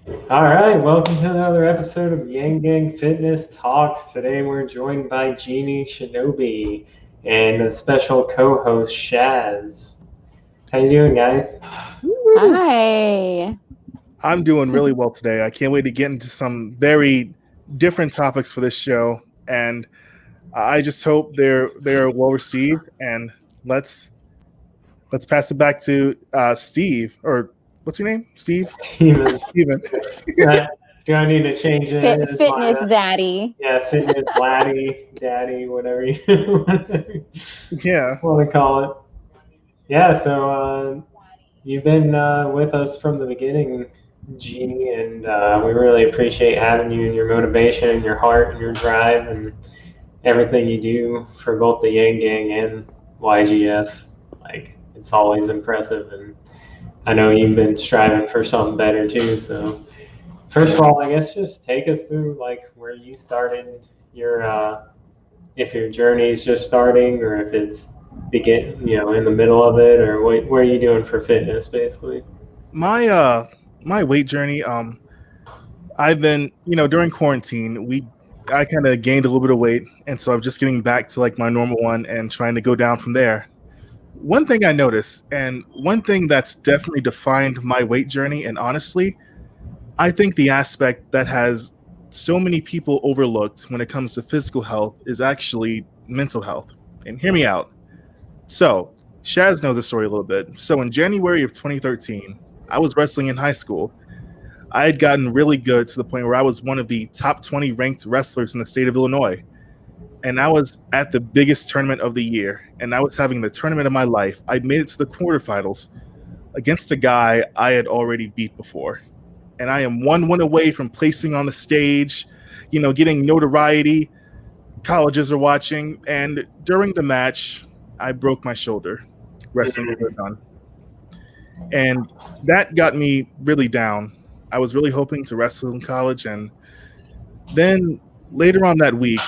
All right, welcome to another episode of Yang Gang Fitness Talks. Today we're joined by Genie, Shinobi, and a special co-host Shaz. How you doing, guys? Woo! Hi. I'm doing really well today. I can't wait to get into some very different topics for this show, and I just hope they're well received. And let's let's pass it back to Steve, or what's your name? Steven. Steven. Do I need to change it as my Fitness daddy. fitness laddie, daddy, whatever you Yeah. want to call it? Yeah, so you've been with us from the beginning, Genie, and we really appreciate having you and your motivation and your heart and your drive and everything you do for both the Yang Gang and YGF. Like, it's always impressive, and I know you've been striving for something better too. So, first of all, I guess just take us through like where you started your, if your journey's just starting or if it's in the middle of it, or what are you doing for fitness, basically. My weight journey. I've been during quarantine I kind of gained a little bit of weight, and so I'm just getting back to like my normal one and trying to go down from there. One thing I noticed, and one thing that's definitely defined my weight journey, and honestly, I think the aspect that has so many people overlooked when it comes to physical health is actually mental health. And hear me out. So, Shaz knows the story a little bit. So, in January of 2013, I was wrestling in high school. I had gotten really good to the point where I was one of the top 20 ranked wrestlers in the state of Illinois. And I was at the biggest tournament of the year, and I was having the tournament of my life. I made it to the quarterfinals against a guy I had already beat before. And I am one win away from placing on the stage, getting notoriety. Colleges are watching. And during the match, I broke my shoulder wrestling with a gun. And that got me really down. I was really hoping to wrestle in college. And then later on that week,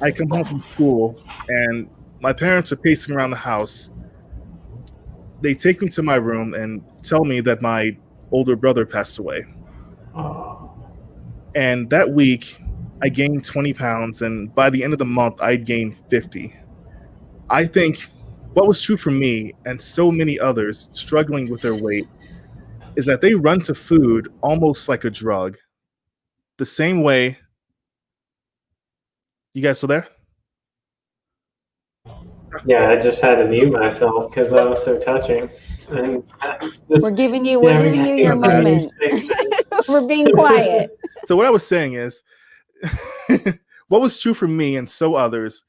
I come home from school and my parents are pacing around the house. They take me to my room and tell me that my older brother passed away. Oh, And that week, I gained 20 pounds, and by the end of the month, I'd gained 50. I think what was true for me and so many others struggling with their weight is that they run to food almost like a drug. The same way, you guys still there? yeah, I just had to mute myself because that was so touching. And We're just giving you we're yeah, giving you your giving you moment. space. We're being quiet. So, what I was saying is, what was true for me and so others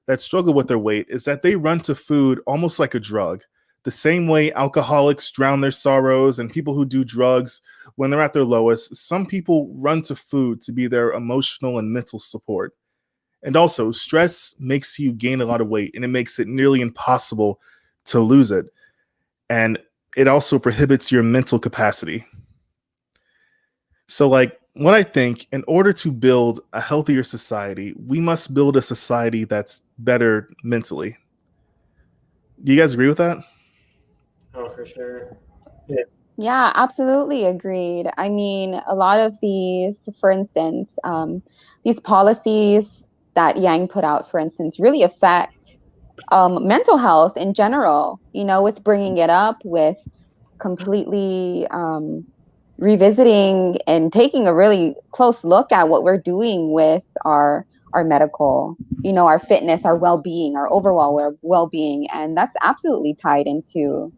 that struggle with their weight is that they run to food almost like a drug. The same way alcoholics drown their sorrows and people who do drugs when they're at their lowest, some people run to food to be their emotional and mental support. And also, stress makes you gain a lot of weight and it makes it nearly impossible to lose it. And it also prohibits your mental capacity. So, like, what I think, in order to build a healthier society, we must build a society that's better mentally. Do you guys agree with that? Oh, for sure. Yeah. Yeah, absolutely agreed. I mean, a lot of these, for instance, these policies that Yang put out, for instance, really affect mental health in general, with bringing it up, with completely revisiting and taking a really close look at what we're doing with our medical, our fitness, our well-being, our overall well-being, and that's absolutely tied into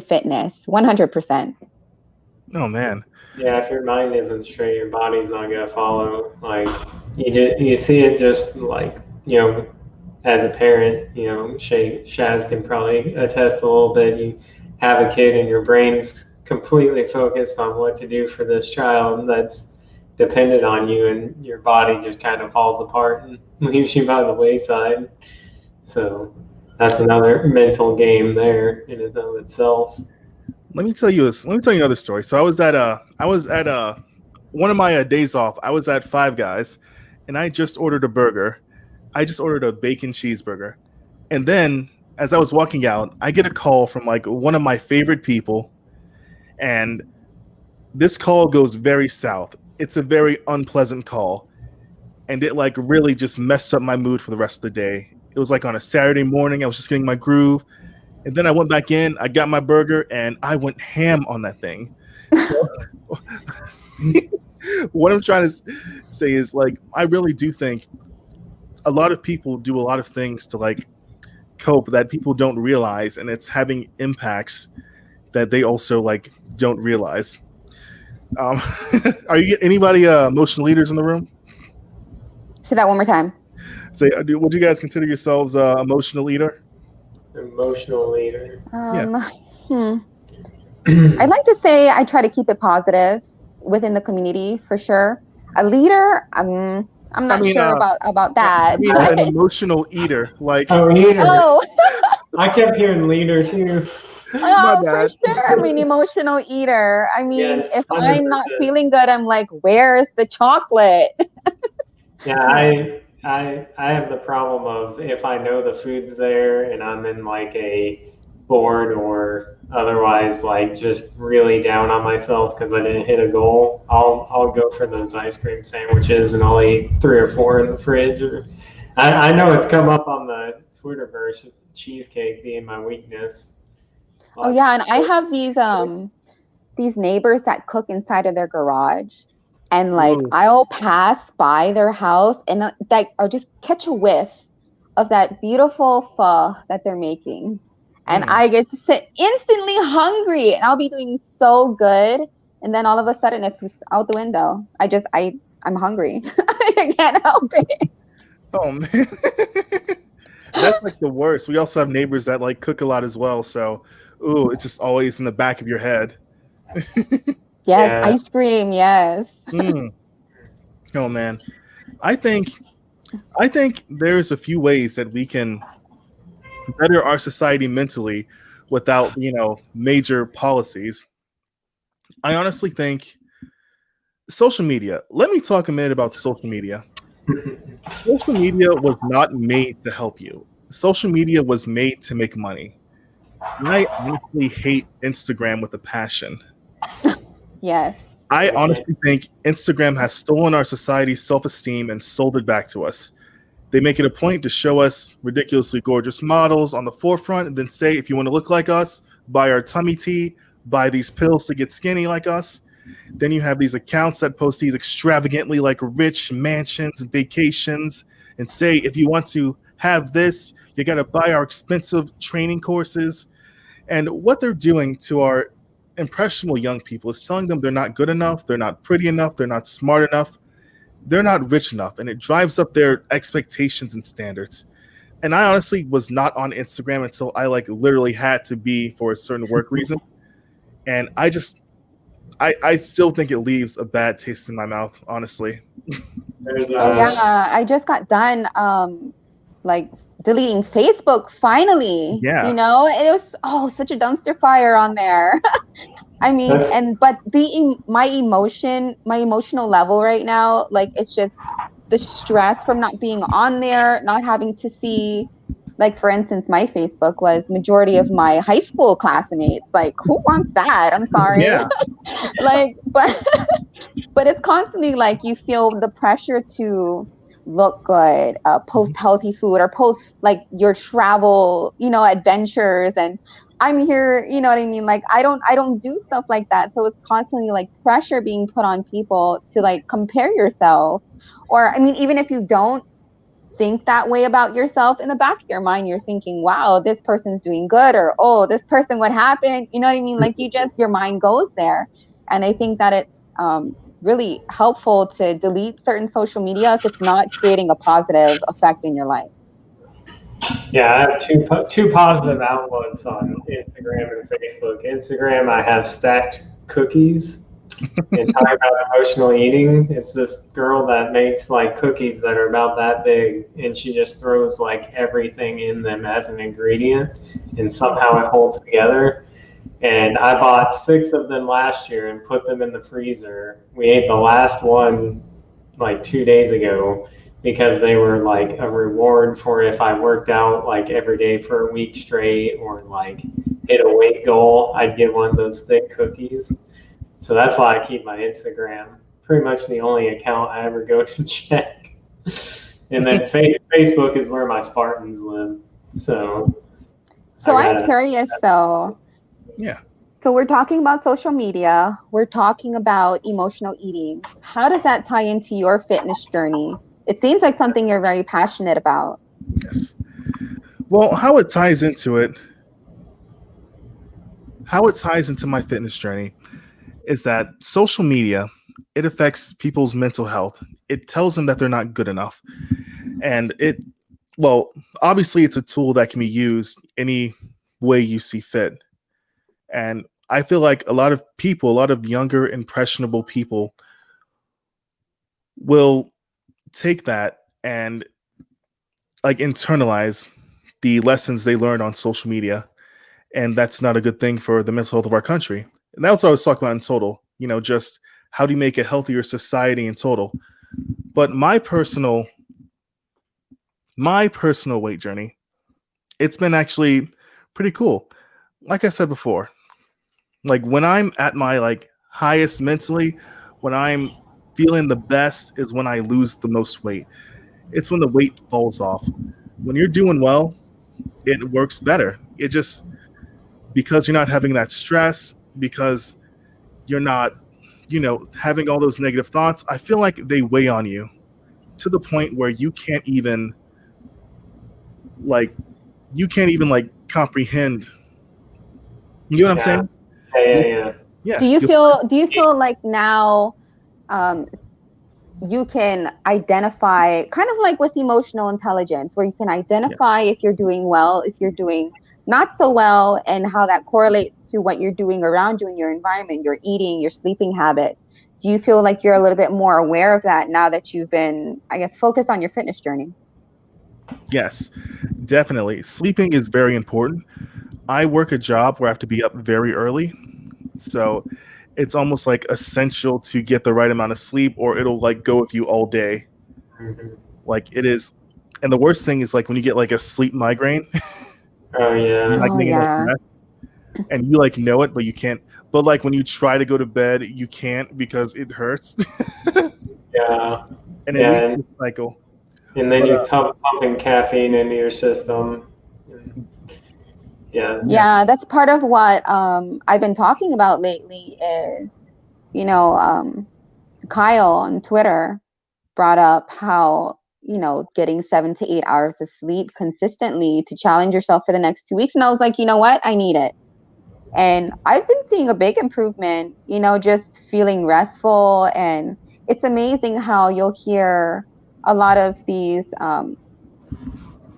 fitness 100%. Oh, man. Yeah, if your mind isn't straight, your body's not gonna follow. Like you see it just like as a parent, Shaz can probably attest a little bit. You have a kid and your brain's completely focused on what to do for this child that's dependent on you, and your body just kind of falls apart and leaves you by the wayside. So that's another mental game there in and of itself. Let me tell you another story. So I was at one of my days off. I was at Five Guys, and I just ordered a burger. I just ordered a bacon cheeseburger, and then as I was walking out, I get a call from like one of my favorite people, and this call goes very south. It's a very unpleasant call. And it like really just messed up my mood for the rest of the day. It was like on a Saturday morning. I was just getting my groove. And then I went back in, I got my burger, and I went ham on that thing. So what I'm trying to say is, like, I really do think a lot of people do a lot of things to like cope that people don't realize, and it's having impacts that they also like don't realize. Are you anybody emotional leaders in the room? Say that one more time. Say, would you guys consider yourselves emotional leader? Emotional leader. I'd like to say I try to keep it positive within the community for sure. A leader, I'm not sure about that. I mean, an emotional eater, like eater. Oh, I kept hearing leader too. Oh, for sure. I'm an emotional eater. I mean, yes, if 100%. I'm not feeling good, I'm like, where's the chocolate? Yeah, I have the problem of if I know the food's there and I'm in like a board or otherwise like just really down on myself because I didn't hit a goal, I'll go for those ice cream sandwiches and I'll eat 3 or 4 in the fridge. Or I know it's come up on the Twitterverse, cheesecake being my weakness. Oh yeah, and I have these neighbors that cook inside of their garage, and like I'll pass by their house and like I'll just catch a whiff of that beautiful pho that they're making, and I get to sit instantly hungry, and I'll be doing so good, and then all of a sudden it's just out the window. I'm hungry. I can't help it. Oh man, that's like the worst. We also have neighbors that like cook a lot as well, so. Ooh, it's just always in the back of your head. Yes, yeah. Ice cream, yes. Oh man. I think there's a few ways that we can better our society mentally without, major policies. I honestly think social media. Let me talk a minute about social media. Social media was not made to help you. Social media was made to make money. I honestly hate Instagram with a passion. Yes. I honestly think Instagram has stolen our society's self-esteem and sold it back to us. They make it a point to show us ridiculously gorgeous models on the forefront and then say, if you want to look like us, buy our tummy tea, buy these pills to get skinny like us. Then you have these accounts that post these extravagantly like rich mansions and vacations and say, if you want to have this, you got to buy our expensive training courses. And what they're doing to our impressionable young people is telling them they're not good enough, they're not pretty enough, they're not smart enough, they're not rich enough, and it drives up their expectations and standards. And I honestly was not on Instagram until I like literally had to be for a certain work reason. And I still think it leaves a bad taste in my mouth, honestly. Yeah, I just got done like deleting Facebook finally. Yeah. It was such a dumpster fire on there. I mean, but my emotional level right now, like it's just the stress from not being on there, not having to see, like for instance, my Facebook was majority of my high school classmates. Like, who wants that? I'm sorry. Yeah. Like, but it's constantly like you feel the pressure to look good, post healthy food, or post like your travel, adventures. And I'm here, you know what I mean? Like I don't do stuff like that. So it's constantly like pressure being put on people to like compare yourself. Or I mean, even if you don't think that way about yourself, in the back of your mind, you're thinking, wow, this person's doing good, or, oh, this person, what happened? You know what I mean? Like your mind goes there. And I think that it's really helpful to delete certain social media if it's not creating a positive effect in your life. Yeah, I have two positive outlets on Instagram and Facebook. Instagram, I have stacked cookies. And talking about emotional eating, it's this girl that makes like cookies that are about that big, and she just throws like everything in them as an ingredient, and somehow it holds together. And I bought 6 of them last year and put them in the freezer. We ate the last one like 2 days ago because they were like a reward for if I worked out like every day for a week straight or like hit a weight goal, I'd get one of those thick cookies. So that's why I keep my Instagram pretty much the only account I ever go to check. And then Facebook is where my Spartans live. So I I'm gotta. curious though. Yeah. So we're talking about social media. We're talking about emotional eating. How does that tie into your fitness journey? It seems like something you're very passionate about. Yes. Well, how it ties into my fitness journey is that social media, it affects people's mental health. It tells them that they're not good enough. And well, obviously it's a tool that can be used any way you see fit. And I feel like a lot of younger, impressionable people will take that and like internalize the lessons they learn on social media. And that's not a good thing for the mental health of our country. And that's what I was talking about in total, just how do you make a healthier society in total. But my personal weight journey, it's been actually pretty cool. Like I said before, like when I'm at my like highest mentally, when I'm feeling the best is when I lose the most weight. It's when the weight falls off. When you're doing well, it works better. It just because you're not having that stress, because you're not, having all those negative thoughts, I feel like they weigh on you to the point where like you can't even comprehend. You know what I'm Yeah. saying? Yeah. Yeah. Do you feel like now um, you can identify, kind of like with emotional intelligence, where you can identify if you're doing well, if you're doing not so well, and how that correlates to what you're doing around you in your environment, your eating, your sleeping habits? Do you feel like you're a little bit more aware of that now that you've been, I guess, focused on your fitness journey? Yes, definitely. Sleeping is very important. I work a job where I have to be up very early. So it's almost like essential to get the right amount of sleep or it'll like go with you all day. Mm-hmm. Like it is. And the worst thing is like when you get like a sleep migraine, Oh you're yeah. like Oh getting enough yeah. rest and you like know it, but you can't. But like when you try to go to bed, you can't because it hurts. Yeah. And it leads Yeah. to a cycle. And then But you're pumping caffeine into your system. Yeah. yes, Yeah, that's part of what I've been talking about lately is, you know, Kyle on Twitter brought up how, getting 7 to 8 hours of sleep consistently to challenge yourself for the next 2 weeks. And I was like, you know what? I need it. And I've been seeing a big improvement, just feeling restful. And it's amazing how you'll hear a lot of these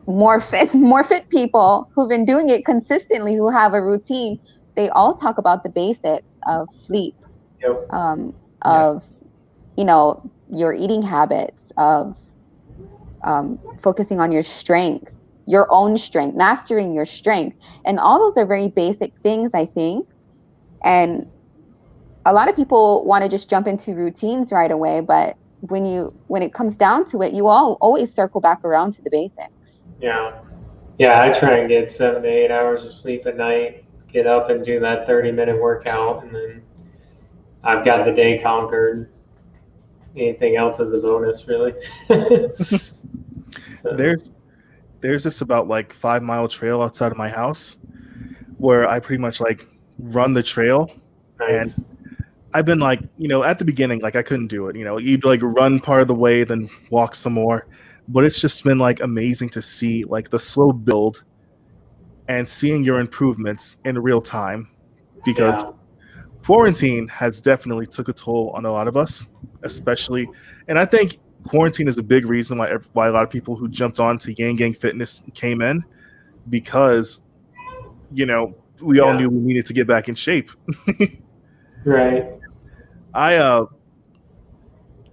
more fit people who've been doing it consistently, who have a routine. They all talk about the basics of sleep, Yep. yes. of your eating habits, of focusing on your strength, your own strength, mastering your strength. And all those are very basic things, I think. And a lot of people want to just jump into routines right away, but when it comes down to it, you all always circle back around to the basics. Yeah. Yeah. I try and get 7 to 8 hours of sleep at night. Get up and do that 30-minute workout, and then I've got the day conquered. Anything else is a bonus, really. So There's this about like 5 mile trail outside of my house where I pretty much like run the trail. And nice. I've been like, at the beginning, like I couldn't do it. You'd like run part of the way, then walk some more. But it's just been like amazing to see like the slow build and seeing your improvements in real time because Yeah. quarantine has definitely took a toll on a lot of us, especially. And I think quarantine is a big reason why a lot of people who jumped on to Yang Gang Fitness came in because, we all Yeah. knew we needed to get back in shape. Right. I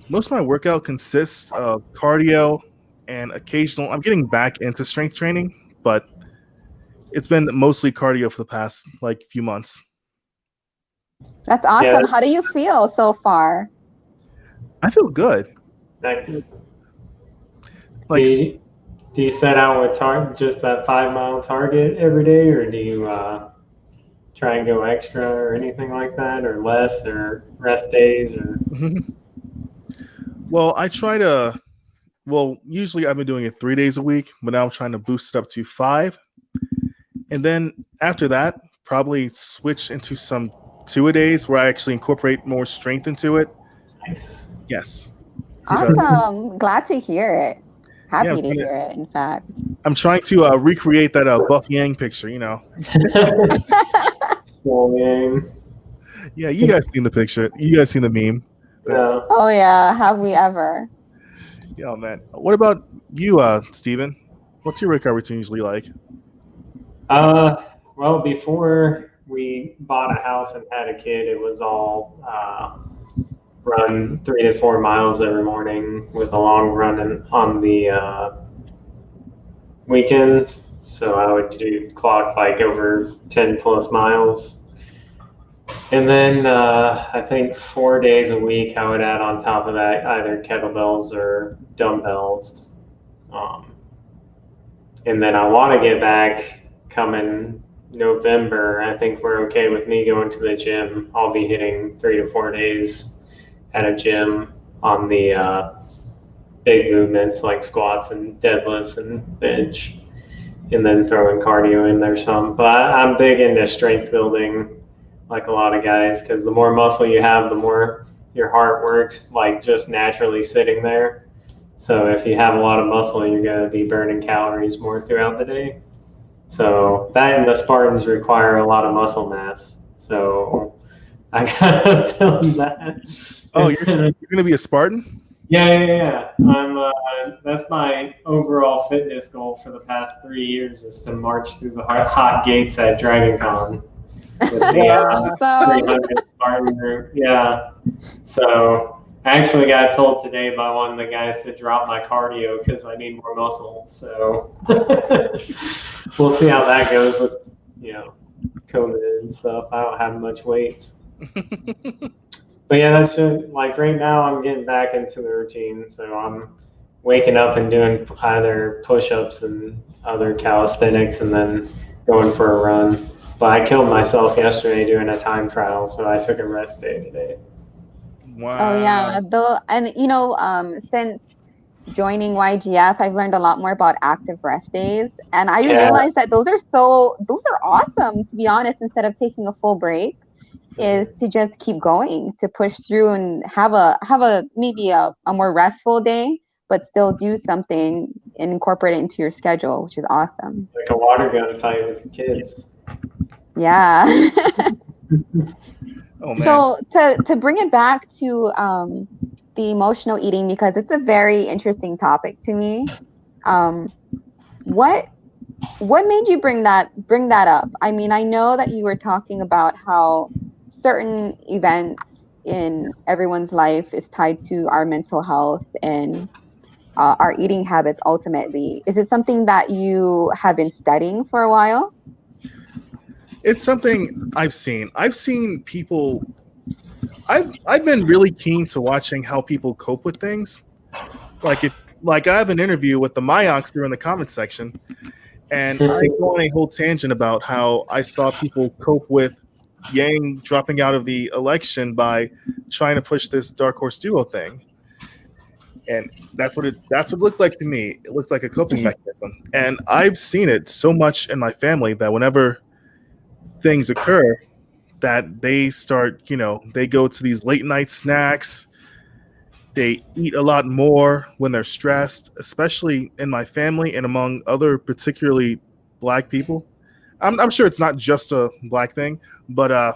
Most of my workout consists of cardio and occasional. I'm getting back into strength training, but it's been mostly cardio for the past like few months. That's Yeah. awesome. How do you feel so far? I feel good. Nice. Do Like you, do you set out with just that 5 mile target every day, or do you try and go extra or anything like that, or less, or rest days, or? Well, I try to. Well, usually I've been doing it 3 days a week, but now I'm trying to boost it up to 5. And then after that, probably switch into some 2-a-days where I actually incorporate more strength into it. Nice. Yes. Awesome. Glad to hear it. Happy Yeah, to hear it, in fact. I'm trying to recreate that Buff Yang picture, you know. Small Yang. Yeah, you guys seen the picture. You guys seen the meme. Yeah. Oh, yeah. Have we ever? Yeah, man. What about you, Steven? What's your recovery routine usually like? Well, before we bought a house and had a kid, it was all run 3 to 4 miles every morning with a long run on the weekends. So I would clock like over 10 plus miles. And then I think 4 days a week I would add on top of that either kettlebells or dumbbells. And then I want to get back coming November. I think we're okay with me going to the gym. I'll be hitting 3 to 4 days at a gym on the big movements like squats and deadlifts and bench, and then throwing cardio in there some. But I'm big into strength building, like a lot of guys, because the more muscle you have, the more your heart works, like just naturally sitting there. So if you have a lot of muscle, you're going to be burning calories more throughout the day. So that and the Spartans require a lot of muscle mass. So I got to build that. Oh, you're going to be a Spartan? Yeah. That's my overall fitness goal for the past 3 years, is to march through the hot gates at Dragon Con with the 300 Spartan group. Yeah. So I actually got told today by one of the guys to drop my cardio because I need more muscle. So we'll see how that goes with, COVID and stuff. I don't have much weights. But yeah, that's just, like right now I'm getting back into the routine. So I'm waking up and doing either push-ups and other calisthenics and then going for a run. But I killed myself yesterday doing a time trial, so I took a rest day today. Wow. Oh, yeah. Since joining YGF, I've learned a lot more about active rest days. And I realized that those are awesome, to be honest, instead of taking a full break, is to just keep going, to push through and have a maybe a more restful day, but still do something and incorporate it into your schedule, which is awesome. Like a water gun fight with the kids. Yeah. Oh, man. So to bring it back to the emotional eating, because it's a very interesting topic to me. What made you bring that up? I mean, I know that you were talking about how certain events in everyone's life is tied to our mental health and our eating habits ultimately. Is it something that you have been studying for a while? It's something I've seen. I've seen people. I've been really keen to watching how people cope with things. Like I have an interview with the Mayonks in the comment section, and I go on a whole tangent about how I saw people cope with Yang dropping out of the election by trying to push this dark horse duo thing. And that's what it looks like to me. It looks like a coping mechanism. And I've seen it so much in my family that whenever things occur, that they start, they go to these late night snacks. They eat a lot more when they're stressed, especially in my family and among other particularly Black people. I'm sure it's not just a Black thing, but I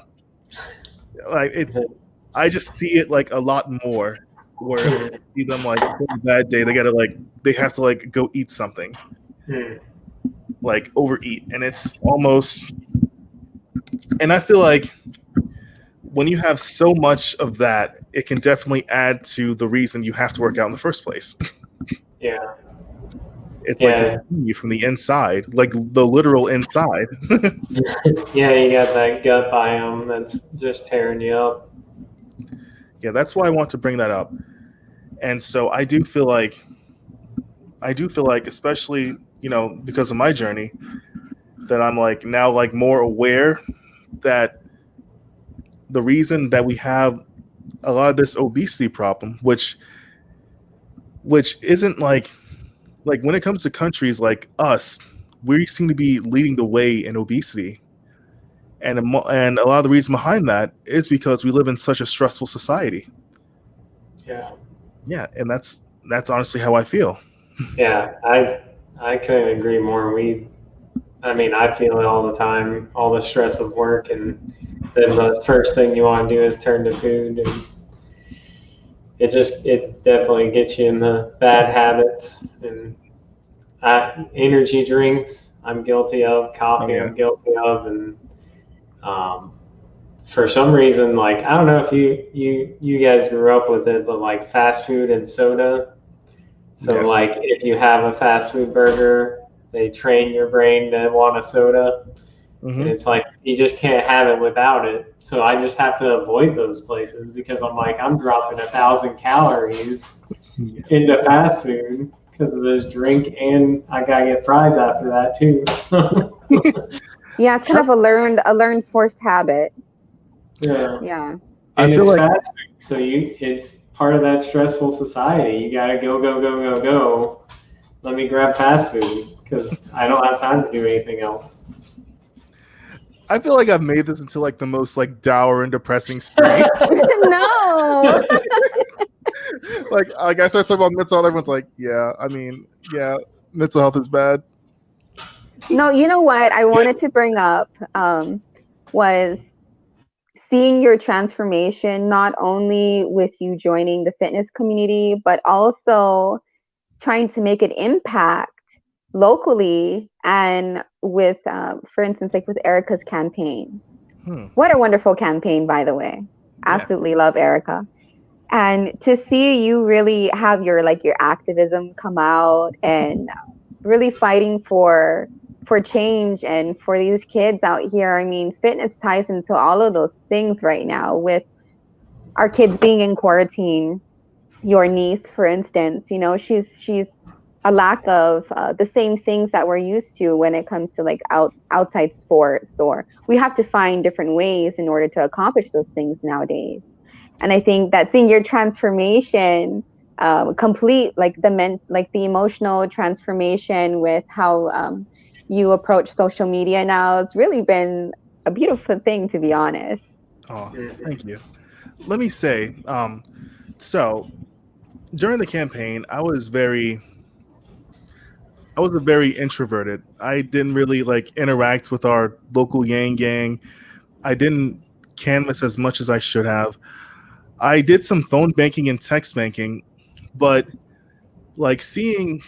just see it like a lot more where I see them like on a bad day, they have to go eat something, like overeat, and it's almost. And I feel like when you have so much of that, it can definitely add to the reason you have to work out in the first place. Yeah. It's like you from the inside, like the literal inside. Yeah, you got that gut biome that's just tearing you up. Yeah, that's why I want to bring that up. And so I do feel like, especially, because of my journey, that I'm now more aware that the reason that we have a lot of this obesity problem, which isn't like when it comes to countries like us, we seem to be leading the way in obesity. And a lot of the reason behind that is because we live in such a stressful society. Yeah. Yeah, and that's honestly how I feel. Yeah, I couldn't agree more. I feel it all the time, all the stress of work, and then the first thing you want to do is turn to food, and it definitely gets you in the bad habits. And energy drinks, I'm guilty of. Coffee, Yeah. I'm guilty of, and um, for some reason, like I don't know if you guys grew up with it, but like fast food and soda. So Yes. like if you have a fast food burger, they train your brain to want a soda. And it's like you just can't have it without it. So I just have to avoid those places because I'm like, I'm dropping 1,000 calories into fast food because of this drink, and I gotta get fries after that too. Yeah, it's kind of a learned forced habit. Yeah. Yeah. And I feel it's like fast food, so it's part of that stressful society. You gotta go. Let me grab fast food because I don't have time to do anything else. I feel like I've made this into like the most like dour and depressing stream. No. like I start talking about mental health, everyone's like, yeah, mental health is bad. No, you know what I wanted to bring up was seeing your transformation, not only with you joining the fitness community, but also trying to make an impact locally and with, for instance, like with Erica's campaign. What a wonderful campaign, by the way. Absolutely love Erica. And to see you really have your activism come out and really fighting for change and for these kids out here. I mean, fitness ties into all of those things right now with our kids being in quarantine. Your niece, for instance, she's a lack of the same things that we're used to when it comes to like outside sports, or we have to find different ways in order to accomplish those things nowadays. And I think that seeing your transformation, complete like the emotional transformation with how you approach social media now, it's really been a beautiful thing, to be honest. Oh, thank you. Let me say, so during the campaign, I was very introverted. I didn't really like interact with our local Yang gang. I didn't canvas as much as I should have. I did some phone banking and text banking, but like seeing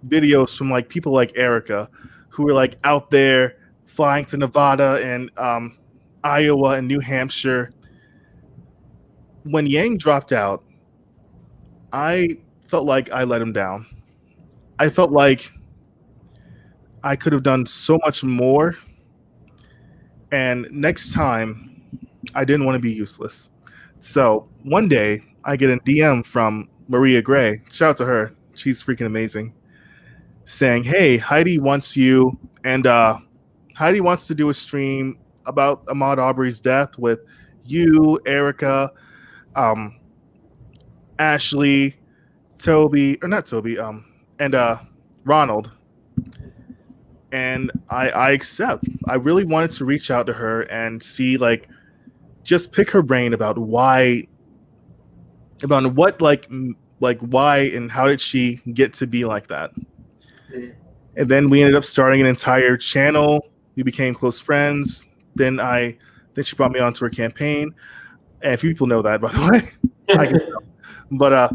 videos from like people like Erica, who were like out there flying to Nevada and Iowa and New Hampshire. When Yang dropped out, I felt like I let him down. I felt like I could have done so much more. And next time, I didn't want to be useless. So one day, I get a DM from Maria Gray. Shout out to her. She's freaking amazing. Saying, hey, Heidi wants you, and Heidi wants to do a stream about Ahmaud Arbery's death with you, Erica, Ashley, Toby, or not Toby, and Ronald. And I accept. I really wanted to reach out to her and see, like, just pick her brain about why, about what, like why and how did she get to be like that. And then we ended up starting an entire channel. We became close friends. Then she brought me onto her campaign. And a few people know that, by the way. I can tell. But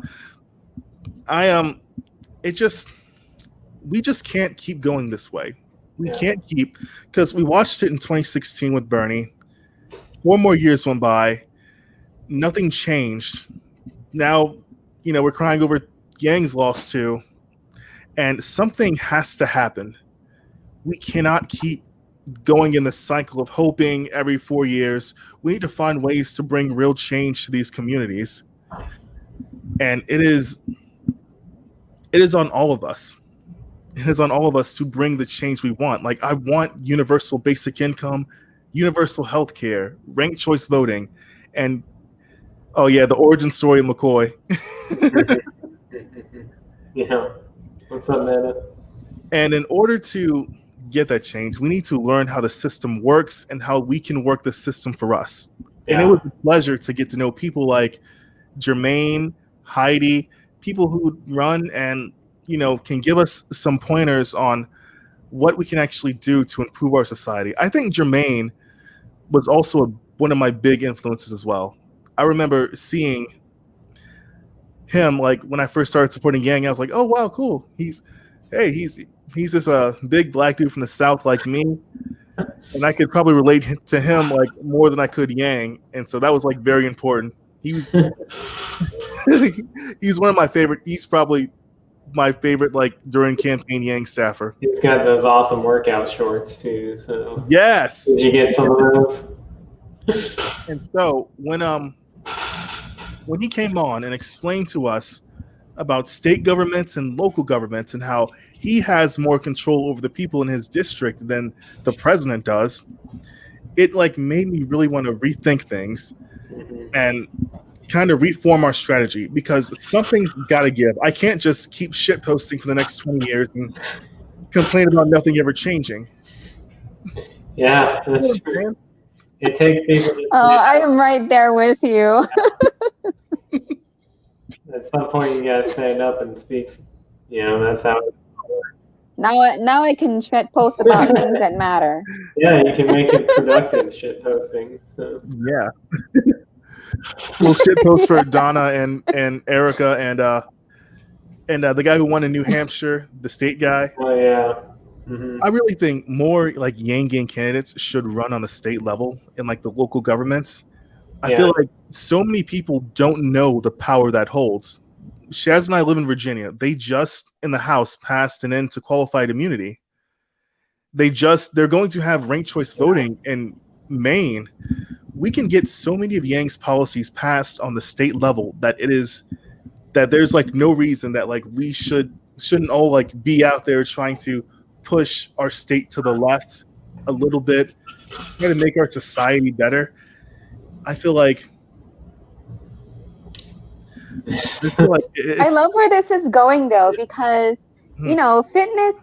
we just can't keep going this way. We can't keep, because we watched it in 2016 with Bernie. 4 more years went by. Nothing changed. Now, we're crying over Yang's loss too. And something has to happen. We cannot keep going in the cycle of hoping every 4 years. We need to find ways to bring real change to these communities. And it is on all of us. It is on all of us to bring the change we want. Like, I want universal basic income universal health care, ranked choice voting, and oh yeah, the origin story of McCoy. Yeah. What's up, man? And in order to get that change, we need to learn how the system works and how we can work the system for us. And it was a pleasure to get to know people like Jermaine, Heidi, people who run and can give us some pointers on what we can actually do to improve our society. I think Jermaine was also one of my big influences as well. I remember seeing him like when I first started supporting Yang. I was like, oh wow, cool. He's this big black dude from the South like me, and I could probably relate to him like more than I could Yang, and so that was like very important. He was he's one of my favorite. He's probably my favorite like during campaign Yang staffer. He's got those awesome workout shorts too. So yes, did you get some of those? And so when he came on and explained to us about state governments and local governments and how he has more control over the people in his district than the president does, it like made me really want to rethink things and kind of reform our strategy, because something's got to give. I can't just keep shit posting for the next 20 years and complain about nothing ever changing. Yeah, that's true. It takes people to I am right there with you. At some point, you gotta stand up and speak. That's how it works. Now I can post about things that matter. Yeah, you can make it productive shit posting. So yeah, we'll shit post for Donna and Erica and the guy who won in New Hampshire, the state guy. Oh yeah. Mm-hmm. I really think more like Yang Gang candidates should run on the state level in like the local governments. I feel like so many people don't know the power that holds. Shaz and I live in Virginia. They just in the House passed an end to qualified immunity. They're going to have ranked choice voting in Maine. We can get so many of Yang's policies passed on the state level that there's like no reason that like we shouldn't all like be out there trying to push our state to the left a little bit, try to make our society better. I feel like I love where this is going though, because fitness,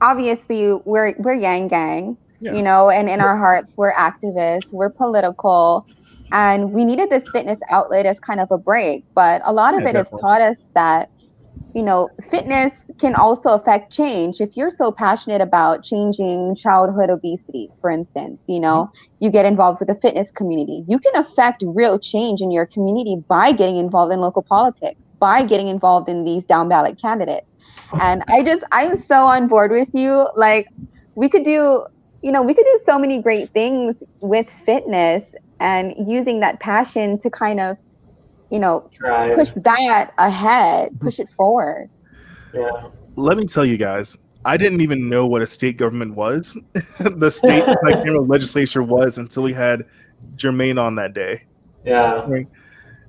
obviously we're Yang Gang, and in our hearts we're activists, we're political, and we needed this fitness outlet as kind of a break. But a lot of it has taught us that fitness can also affect change. If you're so passionate about changing childhood obesity, for instance, you get involved with the fitness community, you can affect real change in your community by getting involved in local politics, by getting involved in these down ballot candidates. And I'm so on board with you. Like we could do so many great things with fitness and using that passion to kind of push that ahead, push it forward. Yeah. Let me tell you guys, I didn't even know what a state government was. The state legislature was until we had Jermaine on that day. Yeah.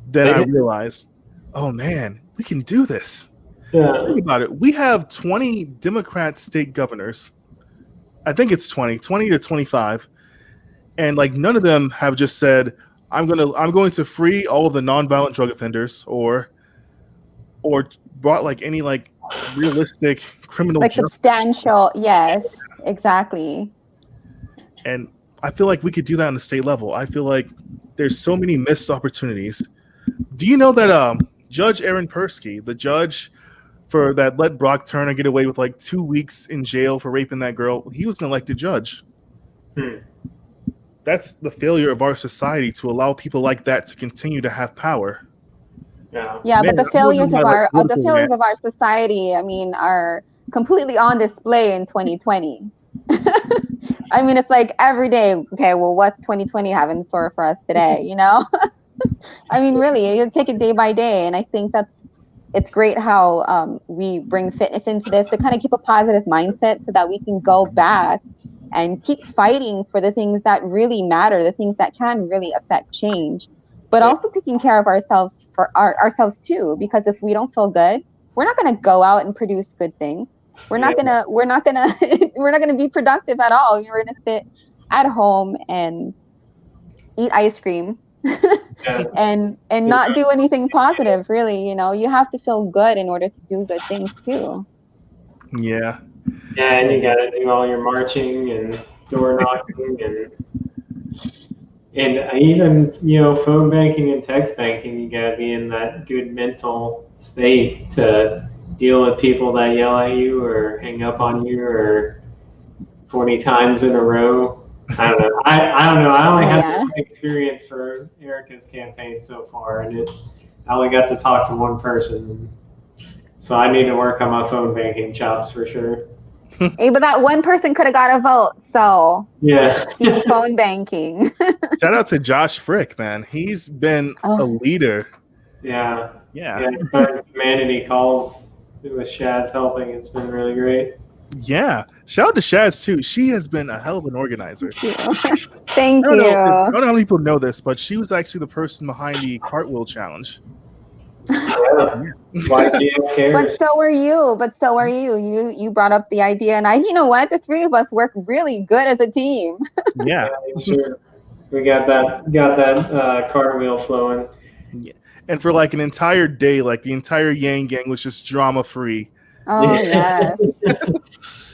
Then I realized, oh man, we can do this. Yeah. Think about it. We have 20 Democrat state governors. I think it's 20 to 25. And like none of them have just said, I'm going to free all of the nonviolent drug offenders or brought like any like realistic criminal like justice. Substantial. Yes, exactly. And I feel like we could do that on the state level. I feel like there's so many missed opportunities. Do you know that Judge Aaron Persky, the judge for that let Brock Turner get away with like 2 weeks in jail for raping that girl, he was an elected judge. That's the failure of our society, to allow people like that to continue to have power. Yeah, but the failures of our society, I mean, are completely on display in 2020. I mean, it's like every day, okay, well, what's 2020 have in store for us today, I mean, really, you take it day by day. And I think it's great how we bring fitness into this to kind of keep a positive mindset so that we can go back and keep fighting for the things that really matter, the things that can really affect change, but also taking care of ourselves ourselves too. Because if we don't feel good, we're not going to go out and produce good things. We're not gonna be productive at all. We're going to sit at home and eat ice cream Yeah. and not do anything positive, really. You have to feel good in order to do good things too. Yeah. Yeah, and you got to do all your marching and door knocking and even phone banking and text banking. You got to be in that good mental state to deal with people that yell at you or hang up on you or 40 times in a row. I don't know. I don't know. I only had one experience for Erica's campaign so far, and I only got to talk to one person. So I need to work on my phone banking chops for sure. Hey, but that one person could have got a vote, so yeah. Keep phone banking. Shout out to Josh Frick, man. He's been a leader. Yeah. Yeah. Humanity calls with Shaz helping. It's been really great. Yeah. Shout out to Shaz too. She has been a hell of an organizer. Thank you. I don't know how many people know this, but she was actually the person behind the cartwheel challenge. YGF Cares. But so are you. You brought up the idea, and you know what? The three of us work really good as a team. Yeah, sure. We got that cartwheel flowing. Yeah. And for like an entire day, like the entire Yang gang was just drama free. Oh yes.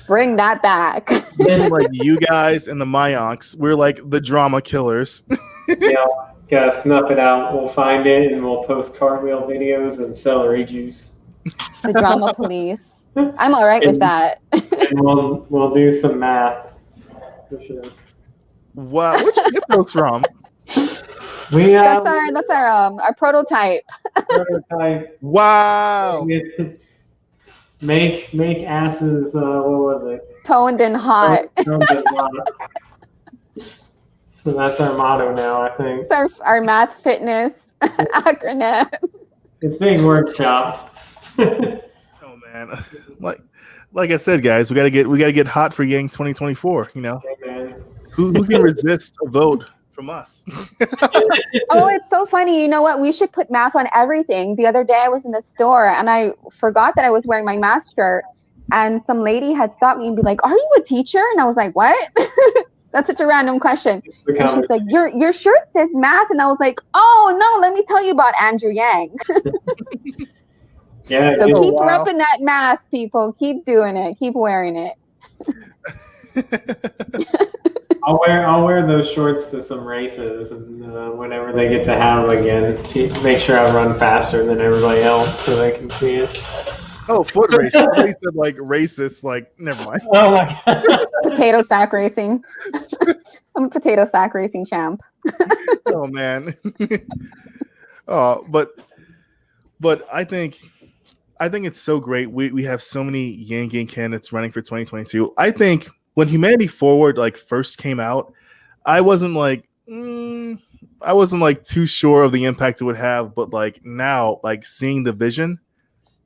Bring that back. And like you guys and the Mayonks, we're like the drama killers. Yeah. Gotta snuff it out. We'll find it and we'll post cartwheel videos and celery juice. The drama police. I'm all right with that. And we'll do some math for sure. Wow, where'd you get those from? That's our prototype. Prototype. Wow. Make asses. What was it? Toned and hot. Toned and hot. So that's our motto now, I think. It's our math fitness acronym. It's being workshopped. Oh man, like I said, guys, we gotta get hot for Yang 2024. You know, hey, man. Who can resist a vote from us? Oh, it's so funny. You know what? We should put math on everything. The other day I was in the store and I forgot that I was wearing my math shirt, and some lady had stopped me and be like, "Are you a teacher?" And I was like, "What?" That's such a random question. And she's like, your shirt says math. And I was like, oh, no, let me tell you about Andrew Yang. Yeah. So keep repping that math, people. Keep doing it. Keep wearing it. I'll wear those shorts to some races, and whenever they get to have them again, make sure I run faster than everybody else so they can see it. Oh, foot race. Somebody said like racist. Like, never mind. Oh my god. Potato sack racing. I'm a potato sack racing champ. Oh man. Oh, but I think it's so great. We have so many Yang Gang candidates running for 2022. I think when Humanity Forward like first came out, I wasn't like too sure of the impact it would have, but like now, like seeing the vision,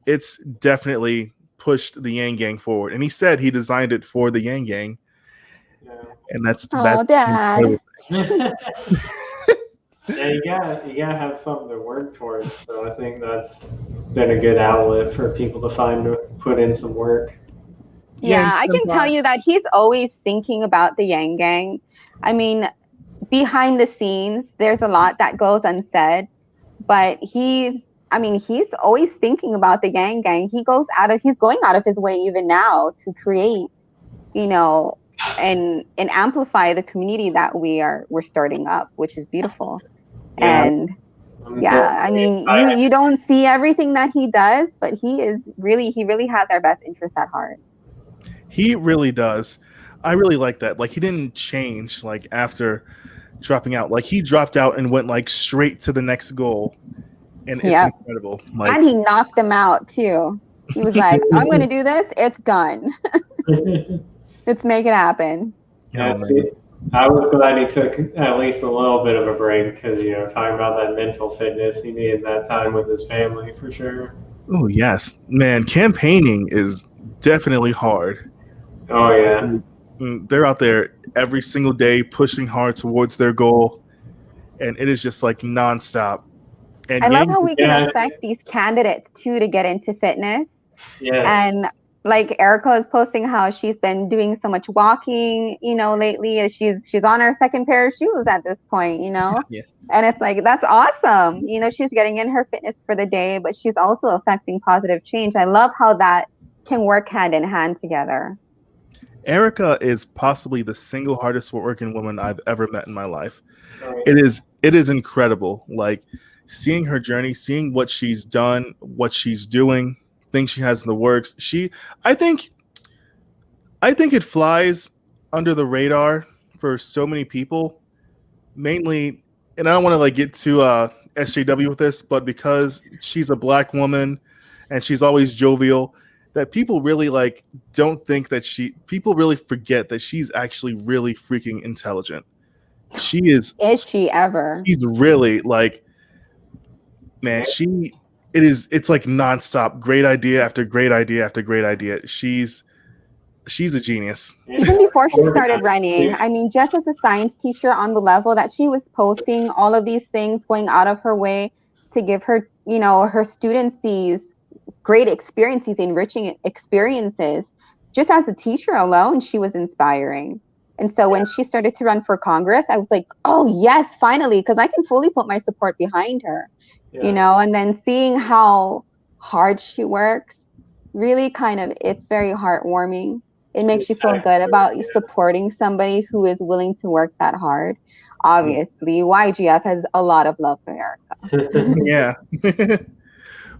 it's definitely pushed the Yang Gang forward. And he said he designed it for the Yang Gang. Yeah. And that's Dad. Yeah, you gotta have something to work towards. So I think that's been a good outlet for people to put in some work. Yeah, I can tell you that he's always thinking about the Yang Gang. I mean, behind the scenes, there's a lot that goes unsaid, but he's always thinking about the Yang Gang. He's going out of his way even now to create, and amplify the community that we're starting up, which is beautiful. Yeah. And I mean, you don't see everything that he does, but he really has our best interest at heart. He really does. I really like that. Like, he didn't change like after dropping out. Like, he dropped out and went like straight to the next goal. And it's incredible. Like, and he knocked them out too. He was like, I'm going to do this. It's done. Let's make it happen. Yeah, I was glad he took at least a little bit of a break because, talking about that mental fitness, he needed that time with his family for sure. Oh, yes. Man, campaigning is definitely hard. Oh, yeah. They're out there every single day pushing hard towards their goal, and it is just like nonstop. And I love how we can affect these candidates too to get into fitness. Yes. And like Erica is posting how she's been doing so much walking, lately, as she's on her second pair of shoes at this point, Yeah. and it's like, that's awesome. She's getting in her fitness for the day, but she's also affecting positive change. I love how that can work hand in hand together. Erica is possibly the single hardest working woman I've ever met in my life. Right. It is incredible. Like seeing her journey, seeing what she's done, what she's doing, things she has in the works. I think it flies under the radar for so many people, mainly, and I don't want to like get to SJW with this, but because she's a black woman and she's always jovial, that people really like don't think that people really forget that she's actually really freaking intelligent. She is. Is she ever? She's really like, man, it's like nonstop, great idea after great idea after great idea. She's a genius. Even before she started running, I mean, just as a science teacher on the level that she was posting all of these things, going out of her way to give her, her students these great experiences, enriching experiences. Just as a teacher alone, she was inspiring. And so when she started to run for Congress, I was like, oh, yes, finally, because I can fully put my support behind her, and then seeing how hard she works, really it's very heartwarming. It makes you feel good about supporting somebody who is willing to work that hard. Obviously, YGF has a lot of love for Erica. Yeah.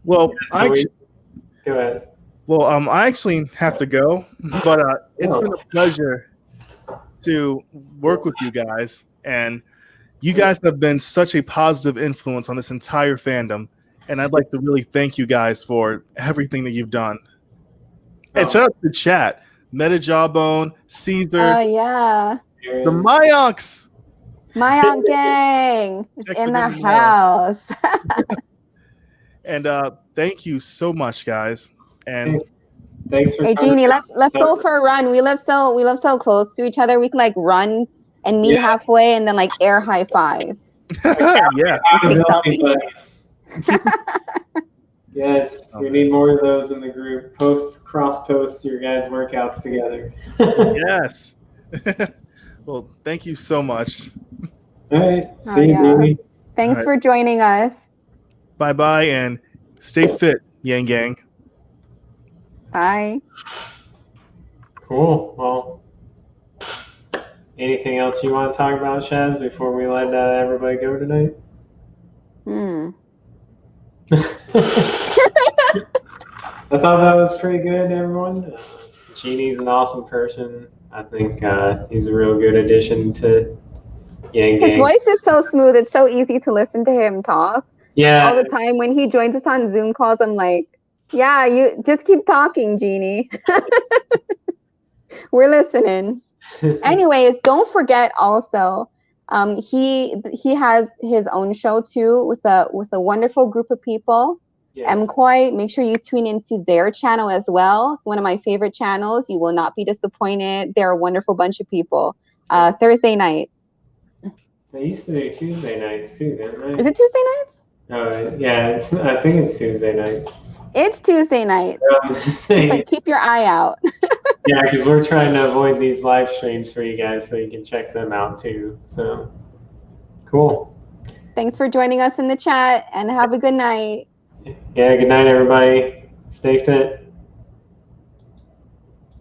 Well, go ahead. Well, I actually have to go, but it's been a pleasure to work with you guys, and you guys have been such a positive influence on this entire fandom, and I'd like to really thank you guys for everything that you've done. And shout out to the chat, Meta Jawbone, Caesar, yeah, the Mayonks gang in the house. And thank you so much, guys. And thanks for. Hey, Genie, let's go for a run. We live so close to each other. We can like run and meet halfway, and then like air high five. Yeah. Yes, we need more of those in the group. Cross post your guys' workouts together. Yes. Well, thank you so much. All right. See you, Genie. Thanks for joining us. Bye-bye, and stay fit, Yang Gang. Bye. Cool. Well, anything else you want to talk about, Shaz, before we let everybody go tonight? I thought that was pretty good, everyone. Genie's an awesome person. I think he's a real good addition to Yang Gang. His voice is so smooth. It's so easy to listen to him talk. Yeah. All the time when he joins us on Zoom calls, I'm like, yeah, you just keep talking, Genie. We're listening. Anyways, don't forget also, he has his own show too with a wonderful group of people. Yes. MCoy, make sure you tune into their channel as well. It's one of my favorite channels. You will not be disappointed. They're a wonderful bunch of people. Thursday nights. They used to do Tuesday nights too, didn't they? Is it Tuesday nights? Yeah, I think it's Tuesday nights. It's Tuesday nights. But keep your eye out. Yeah, because we're trying to avoid these live streams for you guys so you can check them out too. So, cool. Thanks for joining us in the chat, and have a good night. Yeah, good night, everybody. Stay fit.